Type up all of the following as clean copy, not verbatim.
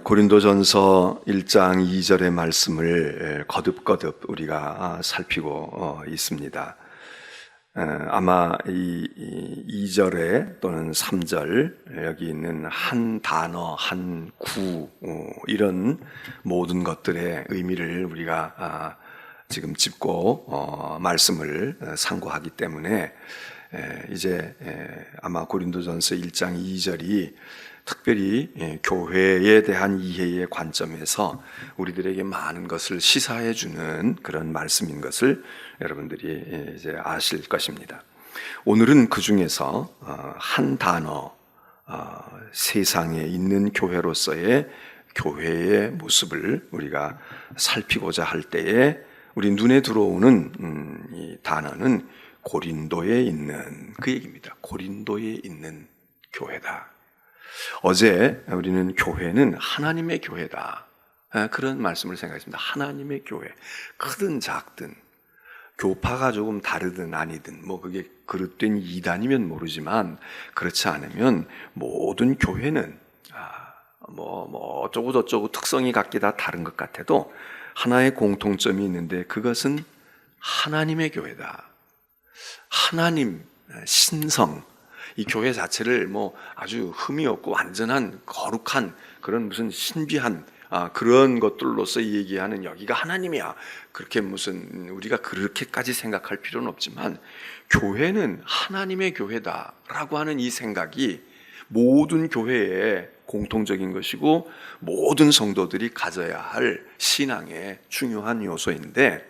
고린도전서 1장 2절의 말씀을 거듭거듭 우리가 살피고 있습니다. 아마 이 2절에 또는 3절 여기 있는 한 단어, 한 구 이런 모든 것들의 의미를 우리가 지금 짚고 말씀을 상고하기 때문에 이제 아마 고린도전서 1장 2절이 특별히 교회에 대한 이해의 관점에서 우리들에게 많은 것을 시사해 주는 그런 말씀인 것을 여러분들이 이제 아실 것입니다. 오늘은 그 중에서 한 단어, 세상에 있는 교회로서의 교회의 모습을 우리가 살피고자 할 때에 우리 눈에 들어오는 이 단어는 고린도에 있는 그 얘기입니다. 고린도에 있는 교회다. 어제 우리는 교회는 하나님의 교회다, 그런 말씀을 생각했습니다. 하나님의 교회, 크든 작든 교파가 조금 다르든 아니든 그게 그릇된 이단이면 모르지만 그렇지 않으면 모든 교회는 어쩌고 저쩌고 특성이 각기 다 다른 것 같아도 하나의 공통점이 있는데 그것은 하나님의 교회다. 하나님, 신성, 이 교회 자체를 아주 흠이 없고 완전한 거룩한 그런 무슨 신비한 그런 것들로서 얘기하는 여기가 하나님이야, 그렇게 무슨 우리가 그렇게까지 생각할 필요는 없지만 교회는 하나님의 교회다라고 하는 이 생각이 모든 교회의 공통적인 것이고 모든 성도들이 가져야 할 신앙의 중요한 요소인데,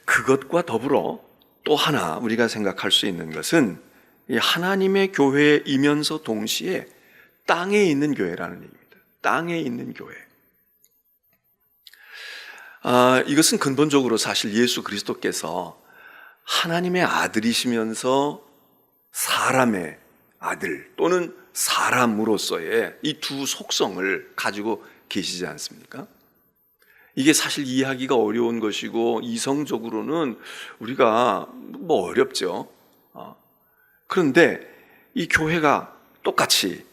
그것과 더불어 또 하나 우리가 생각할 수 있는 것은 이 하나님의 교회이면서 동시에 땅에 있는 교회라는 얘기입니다. 땅에 있는 교회. 이것은 근본적으로 사실 예수 그리스도께서 하나님의 아들이시면서 사람의 아들 또는 사람으로서의 이 두 속성을 가지고 계시지 않습니까? 이게 사실 이해하기가 어려운 것이고 이성적으로는 우리가 어렵죠. 그런데 이 교회가 똑같이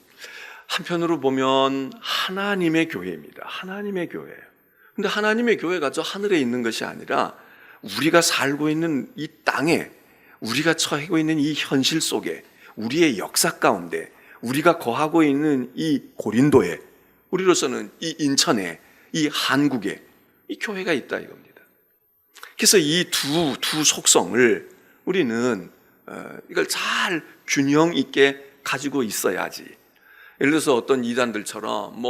한편으로 보면 하나님의 교회입니다. 하나님의 교회예요. 근데 하나님의 교회가 저 하늘에 있는 것이 아니라 우리가 살고 있는 이 땅에, 우리가 처하고 있는 이 현실 속에, 우리의 역사 가운데, 우리가 거하고 있는 이 고린도에, 우리로서는 이 인천에, 이 한국에 이 교회가 있다 이겁니다. 그래서 이 두 속성을 우리는 이걸 잘 균형 있게 가지고 있어야지. 예를 들어서 어떤 이단들처럼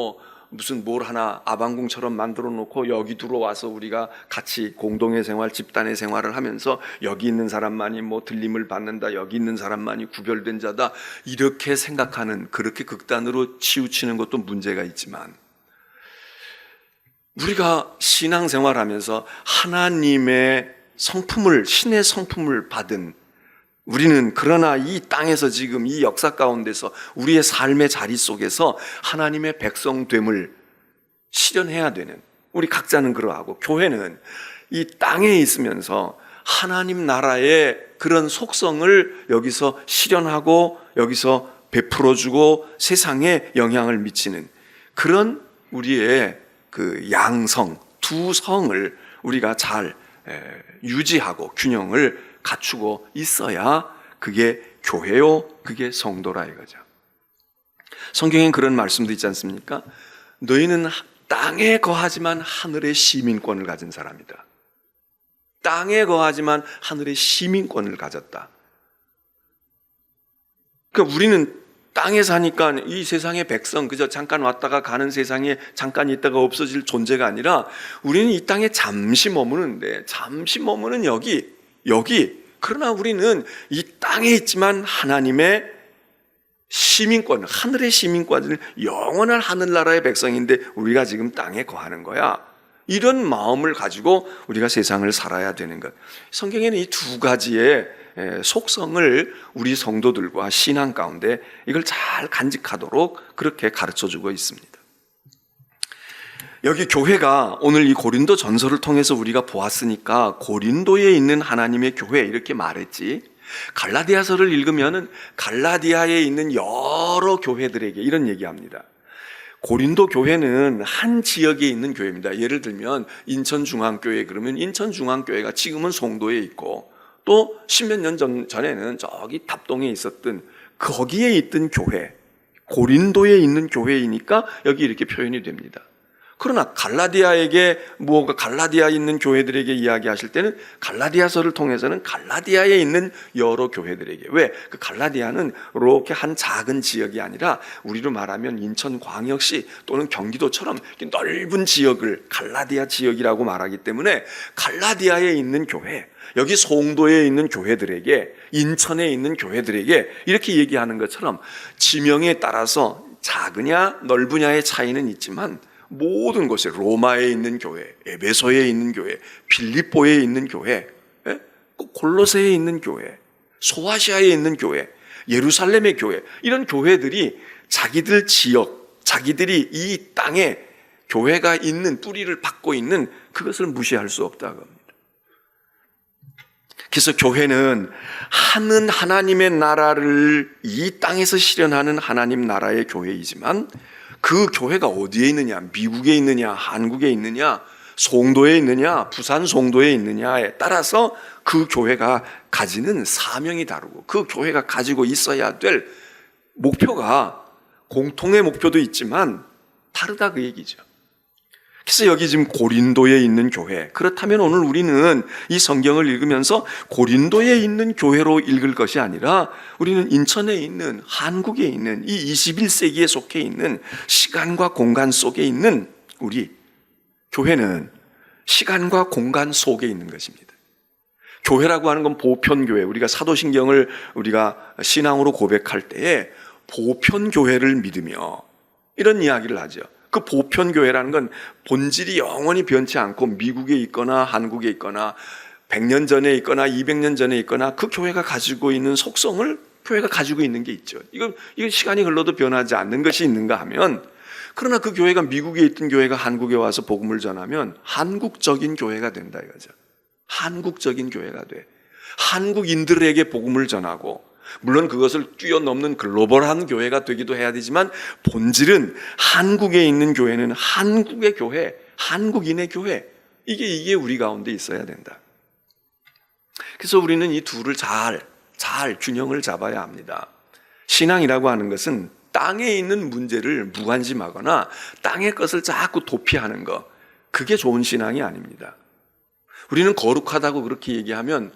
무슨 뭘 하나 아방궁처럼 만들어 놓고 여기 들어와서 우리가 같이 공동의 생활, 집단의 생활을 하면서 여기 있는 사람만이 들림을 받는다, 여기 있는 사람만이 구별된 자다, 이렇게 생각하는, 그렇게 극단으로 치우치는 것도 문제가 있지만, 우리가 신앙생활하면서 하나님의 성품을, 신의 성품을 받은 우리는 그러나 이 땅에서 지금 이 역사 가운데서 우리의 삶의 자리 속에서 하나님의 백성됨을 실현해야 되는, 우리 각자는 그러하고 교회는 이 땅에 있으면서 하나님 나라의 그런 속성을 여기서 실현하고 여기서 베풀어주고 세상에 영향을 미치는 그런 우리의 그 양성, 두 성을 우리가 잘 유지하고 균형을 갖추고 있어야 그게 교회요, 그게 성도라 이거죠. 성경엔 그런 말씀도 있지 않습니까? 너희는 땅에 거하지만 하늘의 시민권을 가진 사람이다. 땅에 거하지만 하늘의 시민권을 가졌다. 그러니까 우리는 땅에 사니까 이 세상의 백성, 그저 잠깐 왔다가 가는 세상에 잠깐 있다가 없어질 존재가 아니라 우리는 이 땅에 잠시 머무는데, 잠시 머무는 여기, 그러나 우리는 이 땅에 있지만 하나님의 시민권, 하늘의 시민권을, 영원한 하늘나라의 백성인데 우리가 지금 땅에 거하는 거야. 이런 마음을 가지고 우리가 세상을 살아야 되는 것. 성경에는 이 두 가지의 속성을 우리 성도들과 신앙 가운데 이걸 잘 간직하도록 그렇게 가르쳐주고 있습니다. 여기 교회가 오늘 이 고린도 전서를 통해서 우리가 보았으니까 고린도에 있는 하나님의 교회 이렇게 말했지, 갈라디아서를 읽으면은 갈라디아에 있는 여러 교회들에게 이런 얘기합니다. 고린도 교회는 한 지역에 있는 교회입니다. 예를 들면 인천중앙교회, 그러면 인천중앙교회가 지금은 송도에 있고, 또 십몇 년 전에는 저기 답동에 있었던 거기에 있던 교회, 고린도에 있는 교회이니까 여기 이렇게 표현이 됩니다. 그러나 갈라디아에게 무언가 갈라디아에 있는 교회들에게 이야기하실 때는 갈라디아서를 통해서는 갈라디아에 있는 여러 교회들에게, 왜? 그 갈라디아는 이렇게 한 작은 지역이 아니라 우리로 말하면 인천광역시 또는 경기도처럼 넓은 지역을 갈라디아 지역이라고 말하기 때문에 갈라디아에 있는 교회, 여기 송도에 있는 교회들에게, 인천에 있는 교회들에게 이렇게 얘기하는 것처럼 지명에 따라서 작으냐 넓으냐의 차이는 있지만 모든 곳에, 로마에 있는 교회, 에베소에 있는 교회, 빌립보에 있는 교회, 골로새에 있는 교회, 소아시아에 있는 교회, 예루살렘의 교회, 이런 교회들이 자기들 지역, 자기들이 이 땅에 교회가 있는, 뿌리를 받고 있는 그것을 무시할 수 없다고 합니다. 그래서 교회는 하는 하나님의 나라를 이 땅에서 실현하는 하나님 나라의 교회이지만, 그 교회가 어디에 있느냐, 미국에 있느냐, 한국에 있느냐, 송도에 있느냐, 부산 송도에 있느냐에 따라서 그 교회가 가지는 사명이 다르고, 그 교회가 가지고 있어야 될 목표가, 공통의 목표도 있지만 다르다, 그 얘기죠. 그래서 여기 지금 고린도에 있는 교회, 그렇다면 오늘 우리는 이 성경을 읽으면서 고린도에 있는 교회로 읽을 것이 아니라 우리는 인천에 있는, 한국에 있는, 이 21세기에 속해 있는 시간과 공간 속에 있는 우리 교회는 시간과 공간 속에 있는 것입니다. 교회라고 하는 건 보편교회, 우리가 사도신경을 우리가 신앙으로 고백할 때에 보편교회를 믿으며 이런 이야기를 하죠. 그 보편교회라는 건 본질이 영원히 변치 않고 미국에 있거나 한국에 있거나 100년 전에 있거나 200년 전에 있거나 그 교회가 가지고 있는 속성을 교회가 가지고 있는 게 있죠. 이건 시간이 흘러도 변하지 않는 것이 있는가 하면, 그러나 그 교회가 미국에 있던 교회가 한국에 와서 복음을 전하면 한국적인 교회가 된다 이거죠. 한국적인 교회가 돼. 한국인들에게 복음을 전하고, 물론 그것을 뛰어넘는 글로벌한 교회가 되기도 해야 되지만 본질은 한국에 있는 교회는 한국의 교회, 한국인의 교회, 이게 우리 가운데 있어야 된다. 그래서 우리는 이 둘을 잘 균형을 잡아야 합니다. 신앙이라고 하는 것은 땅에 있는 문제를 무관심하거나 땅의 것을 자꾸 도피하는 것, 그게 좋은 신앙이 아닙니다. 우리는 거룩하다고 그렇게 얘기하면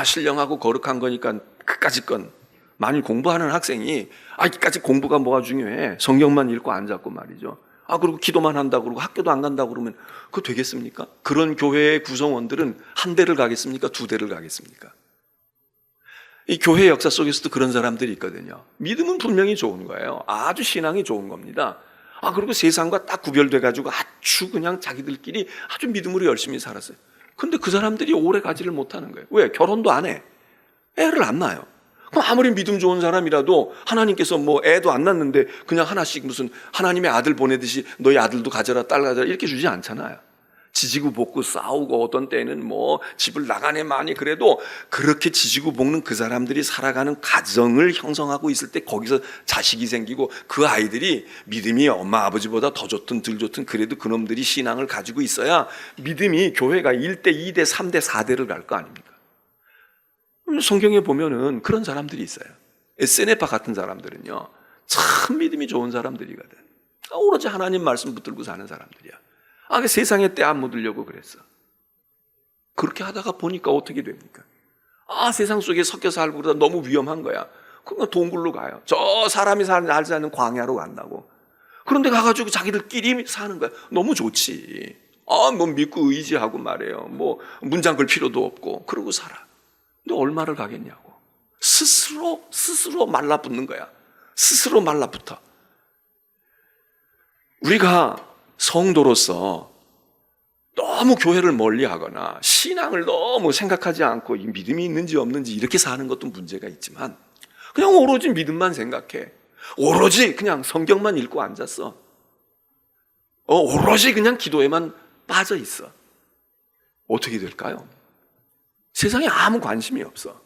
신령하고 거룩한 거니까 그까짓 건, 만일 공부하는 학생이 이까짓 공부가 뭐가 중요해, 성경만 읽고 앉았고 말이죠, 그리고 기도만 한다고 그러고 학교도 안 간다고 그러면 그거 되겠습니까? 그런 교회의 구성원들은 한 대를 가겠습니까? 두 대를 가겠습니까? 이 교회 역사 속에서도 그런 사람들이 있거든요. 믿음은 분명히 좋은 거예요. 아주 신앙이 좋은 겁니다. 그리고 세상과 딱 구별돼 가지고 아주 그냥 자기들끼리 아주 믿음으로 열심히 살았어요. 근데 그 사람들이 오래 가지를 못하는 거예요. 왜? 결혼도 안 해. 애를 안 낳아요. 그럼 아무리 믿음 좋은 사람이라도 하나님께서 애도 안 낳는데 그냥 하나씩 무슨 하나님의 아들 보내듯이 너희 아들도 가져라, 딸 가져라 이렇게 주지 않잖아요. 지지고 볶고 싸우고, 어떤 때는 집을 나가네 많이, 그래도 그렇게 지지고 볶는 그 사람들이 살아가는 가정을 형성하고 있을 때 거기서 자식이 생기고, 그 아이들이 믿음이 엄마 아버지보다 더 좋든 덜 좋든 그래도 그놈들이 신앙을 가지고 있어야 믿음이, 교회가 1대, 2대, 3대, 4대를 갈 거 아닙니까? 성경에 보면은 그런 사람들이 있어요. 에세네파 같은 사람들은요, 참 믿음이 좋은 사람들이거든. 오로지 하나님 말씀 붙들고 사는 사람들이야. 그 세상에 때 안 묻으려고 그랬어. 그렇게 하다가 보니까 어떻게 됩니까? 세상 속에 섞여 살고 그러다 너무 위험한 거야. 그러니까 동굴로 가요. 저 사람이 살지 않는 광야로 간다고. 그런데 가가지고 자기들끼리 사는 거야. 너무 좋지. 믿고 의지하고 말이에요. 문장 걸 필요도 없고 그러고 살아. 근데 얼마를 가겠냐고. 스스로 말라붙는 거야. 스스로 말라붙어. 우리가 성도로서 너무 교회를 멀리하거나 신앙을 너무 생각하지 않고 이 믿음이 있는지 없는지 이렇게 사는 것도 문제가 있지만, 그냥 오로지 믿음만 생각해. 오로지 그냥 성경만 읽고 앉았어. 오로지 그냥 기도에만 빠져 있어. 어떻게 될까요? 세상에 아무 관심이 없어.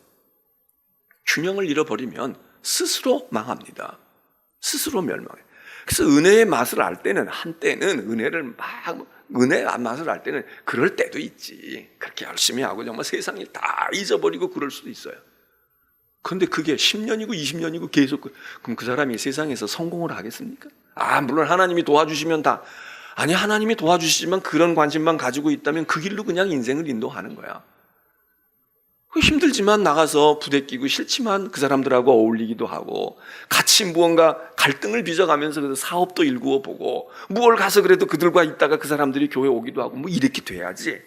균형을 잃어버리면 스스로 망합니다. 스스로 멸망해. 그래서 은혜의 맛을 알 때는, 한때는 은혜의 맛을 알 때는 그럴 때도 있지. 그렇게 열심히 하고 정말 세상을 다 잊어버리고 그럴 수도 있어요. 그런데 그게 10년이고 20년이고 계속, 그럼 그 사람이 세상에서 성공을 하겠습니까? 물론 하나님이 도와주시면 아니, 하나님이 도와주시지만 그런 관심만 가지고 있다면 그 길로 그냥 인생을 인도하는 거야. 힘들지만 나가서 부대끼고, 싫지만 그 사람들하고 어울리기도 하고, 같이 무언가 갈등을 빚어가면서 그래서 사업도 일구어 보고, 무얼 가서 그래도 그들과 있다가 그 사람들이 교회 오기도 하고, 뭐 이렇게 돼야지.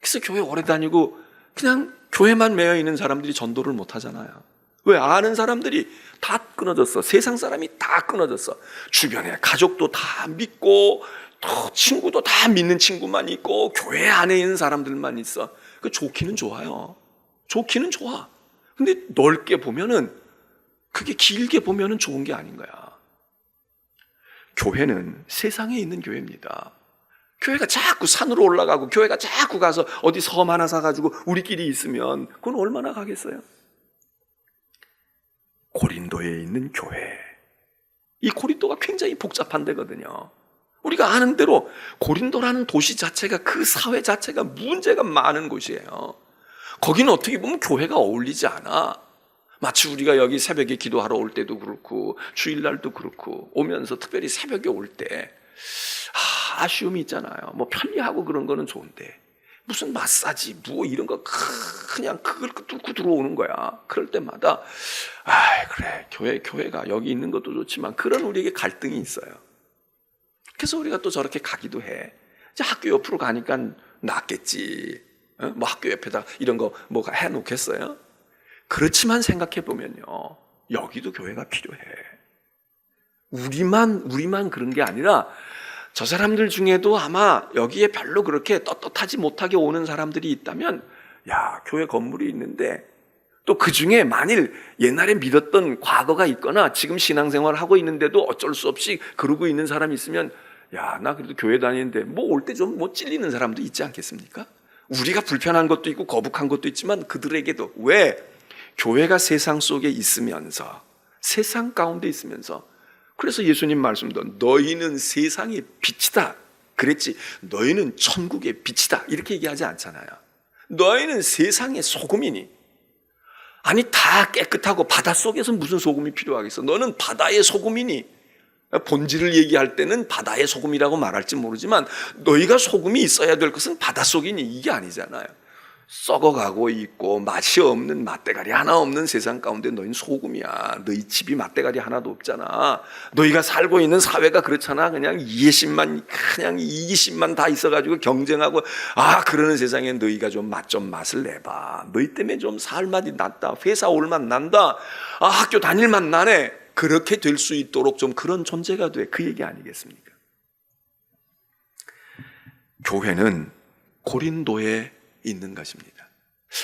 그래서 교회 오래 다니고 그냥 교회만 매여 있는 사람들이 전도를 못 하잖아요. 왜? 아는 사람들이 다 끊어졌어. 세상 사람이 다 끊어졌어. 주변에 가족도 다 믿고, 또 친구도 다 믿는 친구만 있고, 교회 안에 있는 사람들만 있어. 그 좋기는 좋아요. 좋기는 좋아. 근데 넓게 보면은, 그게 길게 보면은 좋은 게 아닌 거야. 교회는 세상에 있는 교회입니다. 교회가 자꾸 산으로 올라가고, 교회가 자꾸 가서 어디 섬 하나 사가지고 우리끼리 있으면 그건 얼마나 가겠어요? 고린도에 있는 교회, 이 고린도가 굉장히 복잡한 데거든요. 우리가 아는 대로 고린도라는 도시 자체가, 그 사회 자체가 문제가 많은 곳이에요. 거기는 어떻게 보면 교회가 어울리지 않아. 마치 우리가 여기 새벽에 기도하러 올 때도 그렇고, 주일날도 그렇고, 오면서 특별히 새벽에 올 때 아쉬움이 있잖아요. 뭐 편리하고 그런 거는 좋은데, 무슨 마사지 뭐 이런 거 그냥 그걸 뚫고 들어오는 거야. 그럴 때마다 그래, 교회가 여기 있는 것도 좋지만 그런 우리에게 갈등이 있어요. 그래서 우리가 또 저렇게 가기도 해. 이제 학교 옆으로 가니까 낫겠지. 뭐 학교 옆에다 이런 거 뭐가 해놓겠어요? 그렇지만 생각해 보면요, 여기도 교회가 필요해. 우리만 그런 게 아니라 저 사람들 중에도 아마 여기에 별로 그렇게 떳떳하지 못하게 오는 사람들이 있다면, 교회 건물이 있는데 또 그 중에 만일 옛날에 믿었던 과거가 있거나 지금 신앙생활 하고 있는데도 어쩔 수 없이 그러고 있는 사람이 있으면, 나 그래도 교회 다니는데 뭐 올 때 좀 뭐 찔리는 사람도 있지 않겠습니까? 우리가 불편한 것도 있고 거북한 것도 있지만 그들에게도, 왜? 교회가 세상 속에 있으면서, 세상 가운데 있으면서, 그래서 예수님 말씀도 너희는 세상의 빛이다 그랬지, 너희는 천국의 빛이다 이렇게 얘기하지 않잖아요. 너희는 세상의 소금이니, 아니 다 깨끗하고 바닷속에서 무슨 소금이 필요하겠어? 너는 바다의 소금이니, 본질을 얘기할 때는 바다의 소금이라고 말할지 모르지만 너희가 소금이 있어야 될 것은 바닷속이니, 이게 아니잖아요. 썩어가고 있고 맛이 없는, 맛대가리 하나 없는 세상 가운데 너희는 소금이야. 너희 집이 맛대가리 하나도 없잖아. 너희가 살고 있는 사회가 그렇잖아. 그냥 이기심만 다 있어가지고 경쟁하고, 그러는 세상에 너희가 좀 맛을 내봐. 너희 때문에 좀 살맛이 났다. 회사 올맛 난다. 학교 다닐맛 나네. 그렇게 될 수 있도록 좀 그런 존재가 돼. 그 얘기 아니겠습니까? 교회는 고린도에 있는 것입니다.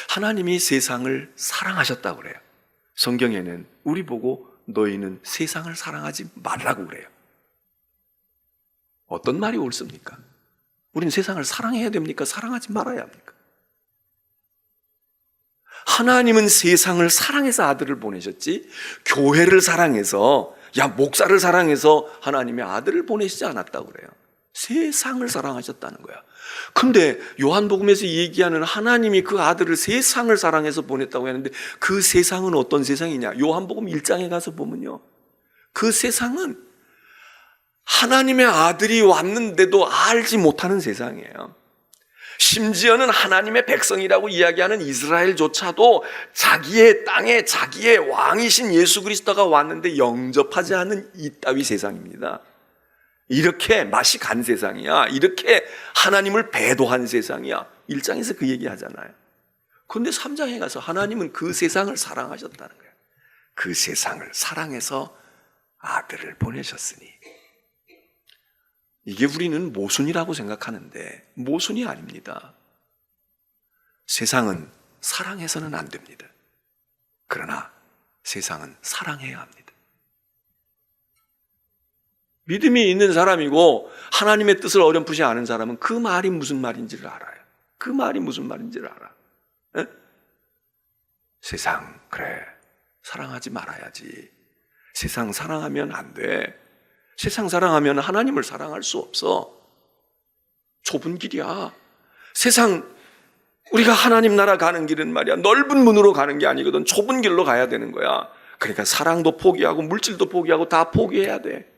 하나님이 세상을 사랑하셨다고 그래요. 성경에는 우리 보고 너희는 세상을 사랑하지 말라고 그래요. 어떤 말이 옳습니까? 우리는 세상을 사랑해야 됩니까? 사랑하지 말아야 합니까? 하나님은 세상을 사랑해서 아들을 보내셨지, 교회를 사랑해서, 목사를 사랑해서 하나님의 아들을 보내시지 않았다고 그래요. 세상을 사랑하셨다는 거야. 근데 요한복음에서 얘기하는 하나님이 그 아들을 세상을 사랑해서 보냈다고 하는데, 그 세상은 어떤 세상이냐? 요한복음 1장에 가서 보면요, 그 세상은 하나님의 아들이 왔는데도 알지 못하는 세상이에요. 심지어는 하나님의 백성이라고 이야기하는 이스라엘조차도 자기의 땅에 자기의 왕이신 예수 그리스도가 왔는데 영접하지 않는 이따위 세상입니다. 이렇게 맛이 간 세상이야. 이렇게 하나님을 배도한 세상이야. 1장에서 그 얘기 하잖아요. 그런데 3장에 가서 하나님은 그 세상을 사랑하셨다는 거예요. 그 세상을 사랑해서 아들을 보내셨으니. 이게 우리는 모순이라고 생각하는데 모순이 아닙니다. 세상은 사랑해서는 안 됩니다. 그러나 세상은 사랑해야 합니다. 믿음이 있는 사람이고 하나님의 뜻을 어렴풋이 아는 사람은 그 말이 무슨 말인지를 알아요. 그 말이 무슨 말인지를 알아. 에? 세상, 그래, 사랑하지 말아야지. 세상 사랑하면 안 돼. 세상 사랑하면 하나님을 사랑할 수 없어. 좁은 길이야. 세상, 우리가 하나님 나라 가는 길은 말이야, 넓은 문으로 가는 게 아니거든. 좁은 길로 가야 되는 거야. 그러니까 사랑도 포기하고 물질도 포기하고 다 포기해야 돼.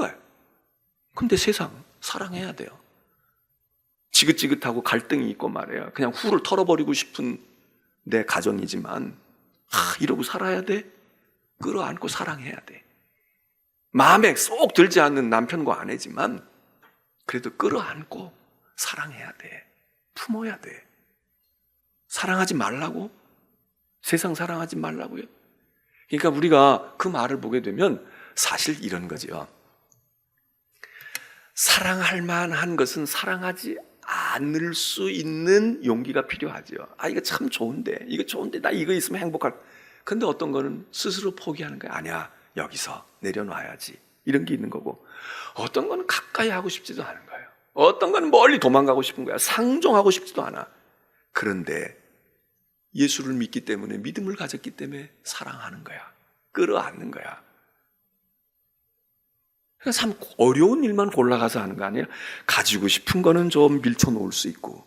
왜? 근데 세상 사랑해야 돼요. 지긋지긋하고 갈등이 있고 말이야, 그냥 후를 털어버리고 싶은 내 가정이지만 이러고 살아야 돼. 끌어안고 사랑해야 돼. 마음에 쏙 들지 않는 남편과 아내지만 그래도 끌어안고 사랑해야 돼. 품어야 돼. 사랑하지 말라고? 세상 사랑하지 말라고요? 그러니까 우리가 그 말을 보게 되면 사실 이런 거죠. 사랑할 만한 것은 사랑하지 않을 수 있는 용기가 필요하죠. 이거 참 좋은데, 이거 좋은데, 나 이거 있으면 행복할. 근데 어떤 거는 스스로 포기하는 거야. 아니야, 여기서 내려놔야지. 이런 게 있는 거고, 어떤 거는 가까이 하고 싶지도 않은 거예요. 어떤 거는 멀리 도망가고 싶은 거야. 상종하고 싶지도 않아. 그런데 예수를 믿기 때문에, 믿음을 가졌기 때문에 사랑하는 거야. 끌어안는 거야. 그러니까 참 어려운 일만 골라가서 하는 거 아니야? 가지고 싶은 거는 좀 밀쳐놓을 수 있고,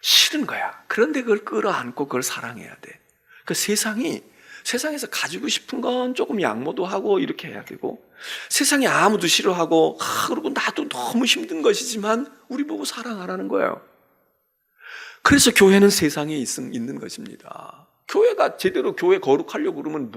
싫은 거야. 그런데 그걸 끌어안고 그걸 사랑해야 돼. 그러니까 세상에서 가지고 싶은 건 조금 양보도 하고 이렇게 해야 되고, 세상에 아무도 싫어하고, 그리고 나도 너무 힘든 것이지만 우리 보고 사랑하라는 거예요. 그래서 교회는 세상에 있는 것입니다. 교회가 제대로 교회 거룩하려고 그러면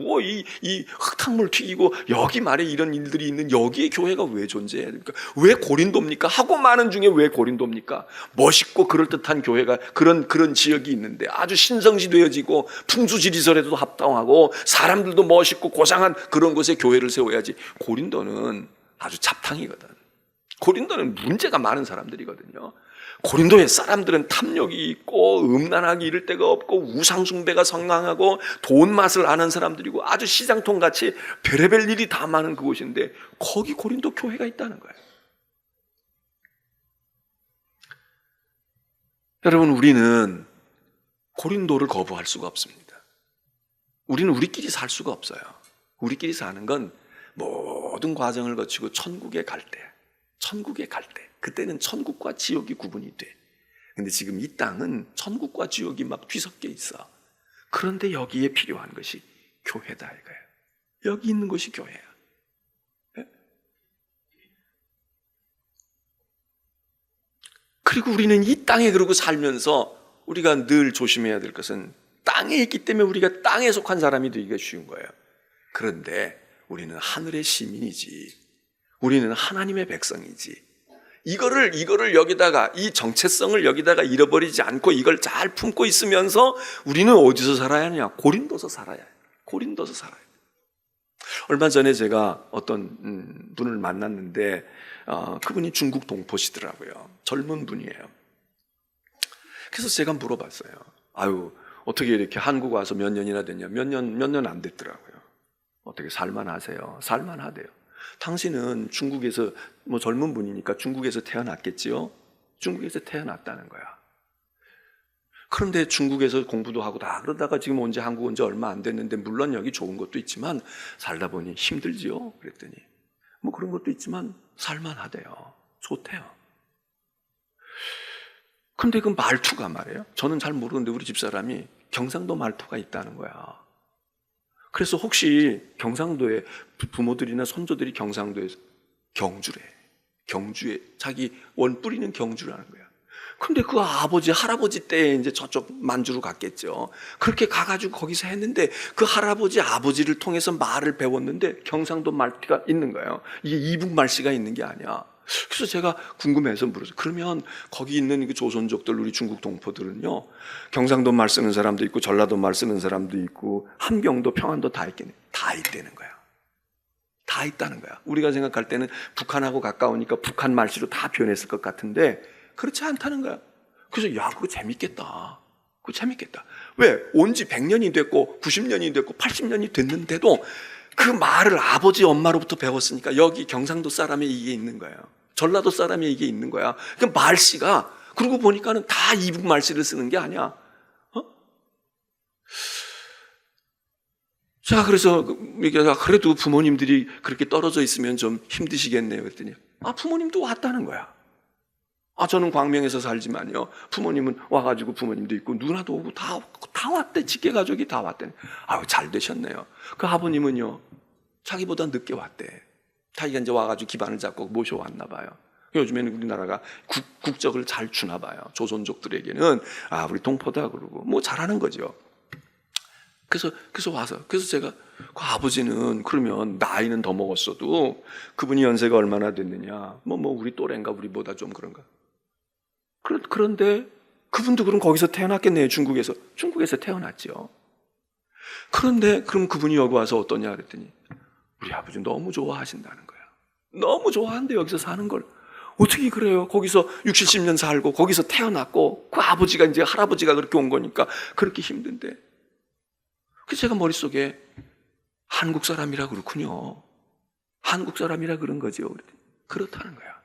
이 흙탕물 튀기고 여기 말에 이런 일들이 있는 여기에 교회가 왜 존재해야 됩니까? 왜 고린도입니까? 하고 많은 중에 왜 고린도입니까? 멋있고 그럴듯한 교회가 그런 지역이 있는데 아주 신성시되어지고 풍수지리설에도 합당하고 사람들도 멋있고 고상한 그런 곳에 교회를 세워야지. 고린도는 아주 잡탕이거든. 고린도는 문제가 많은 사람들이거든요. 고린도의 사람들은 탐욕이 있고 음란하기 이를 데가 없고 우상숭배가 성강하고 돈 맛을 아는 사람들이고 아주 시장통같이 별의별 일이 다 많은 그곳인데 거기 고린도 교회가 있다는 거예요. 여러분, 우리는 고린도를 거부할 수가 없습니다. 우리는 우리끼리 살 수가 없어요. 우리끼리 사는 건 모든 과정을 거치고 천국에 갈 때, 그때는 천국과 지옥이 구분이 돼. 근데 지금 이 땅은 천국과 지옥이 막 뒤섞여 있어. 그런데 여기에 필요한 것이 교회다 이거예요. 여기 있는 것이 교회야. 네? 그리고 우리는 이 땅에 그러고 살면서 우리가 늘 조심해야 될 것은 땅에 있기 때문에 우리가 땅에 속한 사람이 되기가 쉬운 거예요. 그런데 우리는 하늘의 시민이지. 우리는 하나님의 백성이지. 이거를 여기다가, 이 정체성을 여기다가 잃어버리지 않고 이걸 잘 품고 있으면서 우리는 어디서 살아야 하느냐? 고린도서 살아야 해요. 고린도서 살아야 해요. 얼마 전에 제가 어떤 분을 만났는데 그분이 중국 동포시더라고요. 젊은 분이에요. 그래서 제가 물어봤어요. 어떻게 이렇게 한국 와서 몇 년이나 됐냐? 몇 년 안 됐더라고요. 어떻게 살만하세요? 살만하대요. 당신은 중국에서 젊은 분이니까 중국에서 태어났겠지요? 중국에서 태어났다는 거야. 그런데 중국에서 공부도 하고 다 그러다가 지금 한국 온 지 얼마 안 됐는데 물론 여기 좋은 것도 있지만 살다 보니 힘들지요? 그랬더니 그런 것도 있지만 살만하대요. 좋대요. 근데 그 말투가 말이에요. 저는 잘 모르는데 우리 집사람이 경상도 말투가 있다는 거야. 그래서 혹시 경상도에 부모들이나 손조들이 경상도에서 경주에 자기 원뿌리는 경주라는 거야. 근데 그 아버지 할아버지 때에 이제 저쪽 만주로 갔겠죠. 그렇게 가가지고 거기서 했는데 그 할아버지 아버지를 통해서 말을 배웠는데 경상도 말투가 있는 거예요. 이게 이북 말씨가 있는 게 아니야. 그래서 제가 궁금해서 물었어요. 그러면 거기 있는 그 조선족들, 우리 중국 동포들은요, 경상도 말 쓰는 사람도 있고 전라도 말 쓰는 사람도 있고 함경도 평안도 다 있겠네. 다 있다는 거야. 다 있다는 거야. 우리가 생각할 때는 북한하고 가까우니까 북한 말씨로 다 표현했을 것 같은데 그렇지 않다는 거야. 그래서 그거 재밌겠다. 그거 재밌겠다. 왜? 온 지 100년이 됐고 90년이 됐고 80년이 됐는데도 그 말을 아버지 엄마로부터 배웠으니까 여기 경상도 사람이 이게 있는 거예요. 전라도 사람이 이게 있는 거야. 그 말씨가, 그러고 보니까는 다 이북 말씨를 쓰는 게 아니야. 자, 그래서 그래도 부모님들이 그렇게 떨어져 있으면 좀 힘드시겠네요. 그랬더니 부모님도 왔다는 거야. 저는 광명에서 살지만요, 부모님은 와가지고 부모님도 있고 누나도 오고 다 왔대. 직계 가족이 다 왔대. 잘 되셨네요. 그 아버님은요, 자기보다 늦게 왔대. 자기가 이제 와가지고 기반을 잡고 모셔왔나 봐요. 요즘에는 우리나라가 국적을 잘 주나 봐요. 조선족들에게는 우리 동포다 그러고 뭐 잘하는 거죠. 그래서 와서, 그래서 제가 그 아버지는 그러면 나이는 더 먹었어도 그분이 연세가 얼마나 됐느냐, 우리 또래인가 우리보다 좀 그런가. 그런데 그분도 그럼 거기서 태어났겠네요. 중국에서 태어났죠. 그런데 그럼 그분이 여기 와서 어떠냐 그랬더니 우리 아버지 너무 좋아하신다는 거야. 너무 좋아한대, 여기서 사는 걸. 어떻게 그래요? 거기서 60, 70년 살고 거기서 태어났고 그 아버지가 이제 할아버지가 그렇게 온 거니까 그렇게 힘든데. 그래서 제가 머릿속에 한국 사람이라 그렇군요. 한국 사람이라 그런 거죠. 그렇다는 거야.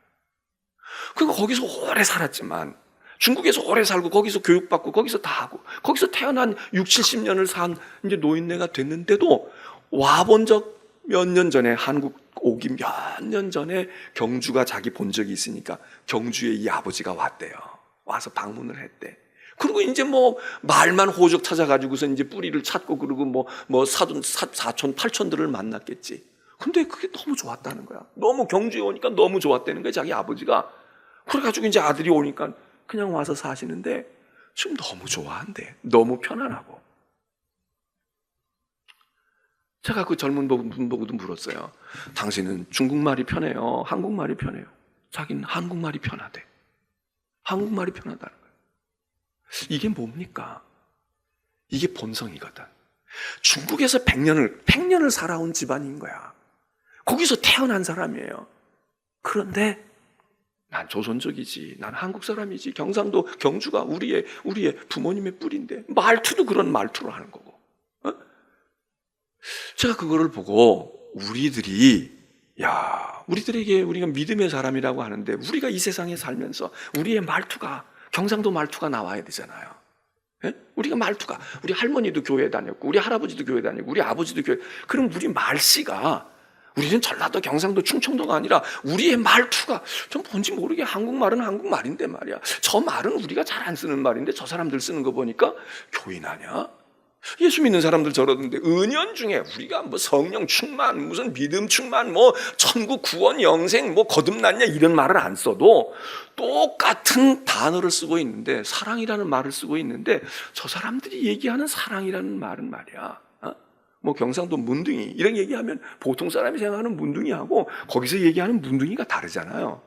그리고 거기서 오래 살았지만, 중국에서 오래 살고 거기서 교육받고 거기서 다 하고 거기서 태어난 60, 70년을 산 이제 노인네가 됐는데도 와본 적 몇 년 전에, 한국 오기 몇 년 전에 경주가 자기 본 적이 있으니까 경주에 이 아버지가 왔대요. 와서 방문을 했대. 그리고 이제 말만 호적 찾아가지고서 이제 뿌리를 찾고, 그리고 사촌, 팔촌들을 만났겠지. 근데 그게 너무 좋았다는 거야. 너무 경주에 오니까 너무 좋았다는 거야, 자기 아버지가. 그래가지고 이제 아들이 오니까 그냥 와서 사시는데 지금 너무 좋아한대. 너무 편안하고. 제가 그 젊은 분 보고도 물었어요. 당신은 중국말이 편해요? 한국말이 편해요? 자기는 한국말이 편하대. 한국말이 편하다는 거예요. 이게 뭡니까? 이게 본성이거든. 중국에서 100년을 살아온 집안인 거야. 거기서 태어난 사람이에요. 그런데 난 조선족이지, 난 한국 사람이지, 경상도, 경주가 우리의 부모님의 뿌리인데 말투도 그런 말투로 하는 거고. 제가 그거를 보고 우리들에게 우리가 믿음의 사람이라고 하는데 우리가 이 세상에 살면서 우리의 말투가, 경상도 말투가 나와야 되잖아요. 우리가 말투가, 우리 할머니도 교회 다녔고 우리 할아버지도 교회 다니고 우리 아버지도 교회, 그럼 우리 말씨가, 우리는 전라도, 경상도, 충청도가 아니라 우리의 말투가 좀 뭔지 모르게, 한국말은 한국말인데 말이야, 저 말은 우리가 잘 안 쓰는 말인데 저 사람들 쓰는 거 보니까 교인하냐? 예수 믿는 사람들 저러던데 은연중에 우리가 성령 충만, 무슨 믿음 충만, 천국 구원 영생, 거듭났냐 이런 말을 안 써도 똑같은 단어를 쓰고 있는데, 사랑이라는 말을 쓰고 있는데 저 사람들이 얘기하는 사랑이라는 말은 말이야, 경상도 문둥이 이런 얘기하면 보통 사람이 생각하는 문둥이하고 거기서 얘기하는 문둥이가 다르잖아요.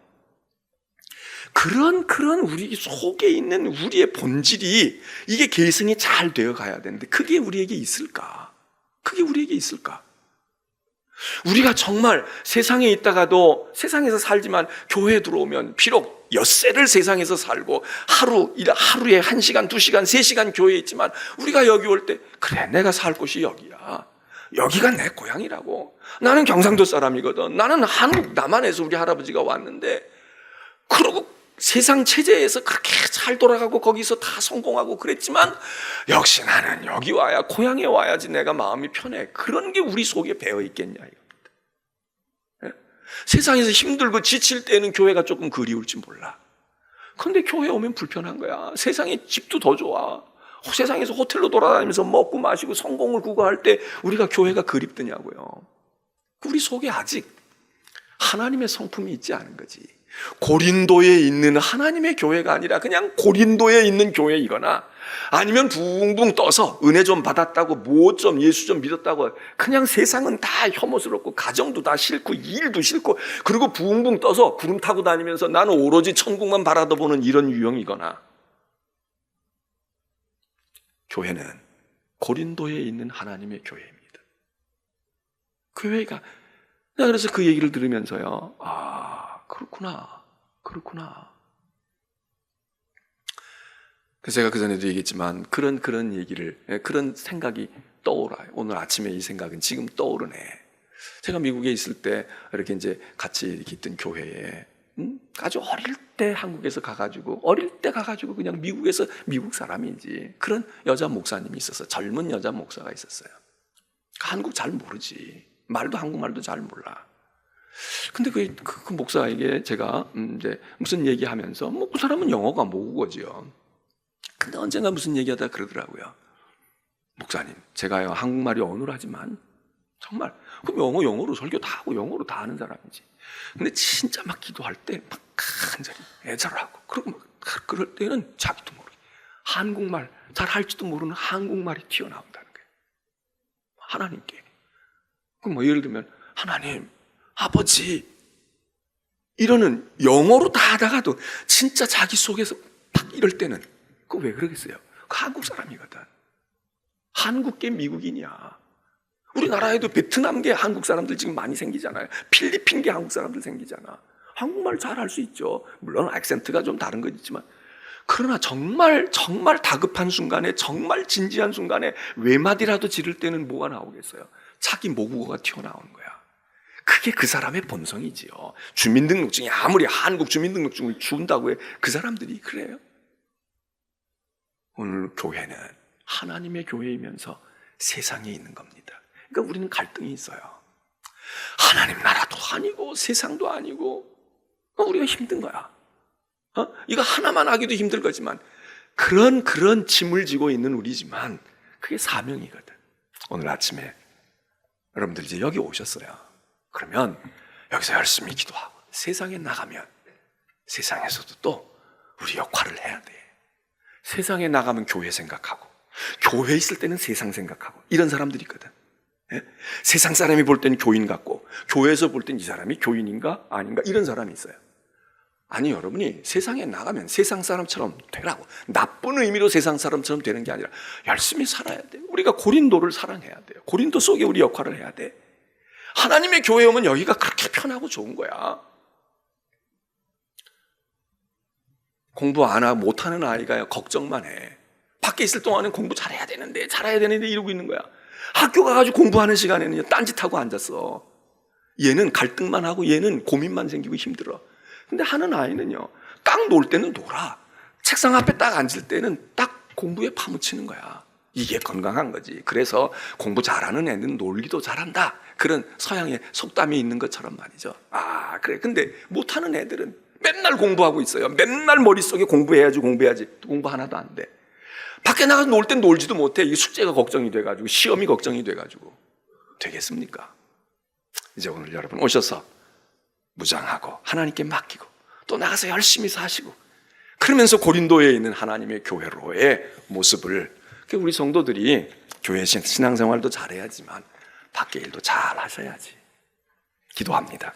그런 우리 속에 있는 우리의 본질이, 이게 계승이 잘 되어 가야 되는데 그게 우리에게 있을까? 그게 우리에게 있을까? 우리가 정말 세상에 있다가도, 세상에서 살지만 교회에 들어오면 비록 엿새를 세상에서 살고 하루에 1시간, 2시간, 3시간 교회에 있지만 우리가 여기 올 때, 그래, 내가 살 곳이 여기야. 여기가 내 고향이라고. 나는 경상도 사람이거든. 나는 한국 남한에서 우리 할아버지가 왔는데, 그러고 세상 체제에서 그렇게 잘 돌아가고 거기서 다 성공하고 그랬지만 역시 나는 여기 와야, 고향에 와야지 내가 마음이 편해. 그런 게 우리 속에 배어 있겠냐 이겁니다. 세상에서 힘들고 지칠 때는 교회가 조금 그리울지 몰라. 그런데 교회 오면 불편한 거야. 세상에 집도 더 좋아. 세상에서 호텔로 돌아다니면서 먹고 마시고 성공을 구가할 때 우리가 교회가 그립더냐고요. 우리 속에 아직 하나님의 성품이 있지 않은 거지. 고린도에 있는 하나님의 교회가 아니라 그냥 고린도에 있는 교회이거나, 아니면 붕붕 떠서 은혜 좀 받았다고, 예수 좀 믿었다고, 그냥 세상은 다 혐오스럽고 가정도 다 싫고 일도 싫고, 그리고 붕붕 떠서 구름 타고 다니면서 나는 오로지 천국만 바라보는 이런 유형이거나, 교회는 고린도에 있는 하나님의 교회입니다. 교회가, 내가 그래서 그 얘기를 들으면서요, 그렇구나. 그래서 제가 그전에도 얘기했지만 그런 얘기를, 그런 생각이 떠오라요. 오늘 아침에 이 생각은 지금 떠오르네. 제가 미국에 있을 때 이렇게 이제 같이 이렇게 있던 교회에, 아주 어릴 때 한국에서 가가지고, 그냥 미국에서 미국 사람이지, 그런 여자 목사님이 있어서, 젊은 여자 목사가 있었어요. 한국 잘 모르지. 말도 한국말도 잘 몰라. 근데 그 목사에게 제가 이제 무슨 얘기하면서 뭐 그 사람은 영어가 모국어지요. 근데 언젠가 무슨 얘기하다 그러더라고요. 목사님, 제가요 한국말이 어눌하지만 정말 그럼 영어로 설교 다 하고 영어로 다 하는 사람이지. 근데 진짜 막 기도할 때 막 간절히 애절하고 그러고 막 그럴 때는 자기도 모르게 한국말 잘 할지도 모르는 한국말이 튀어나온다는 거예요. 하나님께. 그럼 뭐 예를 들면 하나님, 아버지 이러는 영어로 다 하다가도 진짜 자기 속에서 딱 이럴 때는 그거 왜 그러겠어요? 그 한국 사람이거든. 한국계 미국인이야. 우리나라에도 베트남계 한국 사람들 지금 많이 생기잖아요. 필리핀계 한국 사람들 생기잖아. 한국말 잘 할 수 있죠. 물론 액센트가 좀 다른 건 있지만. 그러나 정말 다급한 순간에, 정말 진지한 순간에 외마디라도 지를 때는 뭐가 나오겠어요? 자기 모국어가 튀어나오는 거야. 그게 그 사람의 본성이지요. 주민등록증이 아무리 한국 주민등록증을 준다고 해, 그 사람들이 그래요. 오늘 교회는 하나님의 교회이면서 세상에 있는 겁니다. 그러니까 우리는 갈등이 있어요. 하나님 나라도 아니고 세상도 아니고 우리가 힘든 거야. 이거 하나만 하기도 힘들 거지만 그런 짐을 지고 있는 우리지만 그게 사명이거든. 오늘 아침에 여러분들 이제 여기 오셨어요. 그러면 여기서 열심히 기도하고 세상에 나가면 세상에서도 또 우리 역할을 해야 돼. 세상에 나가면 교회 생각하고 교회에 있을 때는 세상 생각하고 이런 사람들이 있거든. 예? 세상 사람이 볼 때는 교인 같고 교회에서 볼 때는 이 사람이 교인인가 아닌가 이런 사람이 있어요. 아니 여러분이 세상에 나가면 세상 사람처럼 되라고. 나쁜 의미로 세상 사람처럼 되는 게 아니라 열심히 살아야 돼요. 우리가 고린도를 사랑해야 돼요. 고린도 속에 우리 역할을 해야 돼. 하나님의 교회에 오면 여기가 그렇게 편하고 좋은 거야. 공부 안 하고 못하는 아이가 걱정만 해. 밖에 있을 동안은 공부 잘해야 되는데 이러고 있는 거야. 학교 가가지고 공부하는 시간에는 딴짓하고 앉았어. 얘는 갈등만 하고 얘는 고민만 생기고 힘들어. 근데 하는 아이는요, 딱 놀 때는 놀아. 책상 앞에 딱 앉을 때는 딱 공부에 파묻히는 거야. 이게 건강한 거지. 그래서 공부 잘하는 애는 놀기도 잘한다. 그런 서양의 속담이 있는 것처럼 말이죠. 아, 그래. 근데 못하는 애들은 맨날 공부하고 있어요. 맨날 머릿속에 공부해야지. 공부 하나도 안 돼. 밖에 나가서 놀 땐 놀지도 못해. 이 숙제가 걱정이 돼가지고, 시험이 걱정이 돼가지고. 되겠습니까? 이제 오늘 여러분 오셔서 무장하고 하나님께 맡기고 또 나가서 열심히 사시고 그러면서 고린도에 있는 하나님의 교회로의 모습을, 우리 성도들이 교회 신앙생활도 잘해야지만 밖에 일도 잘 하셔야지. 기도합니다.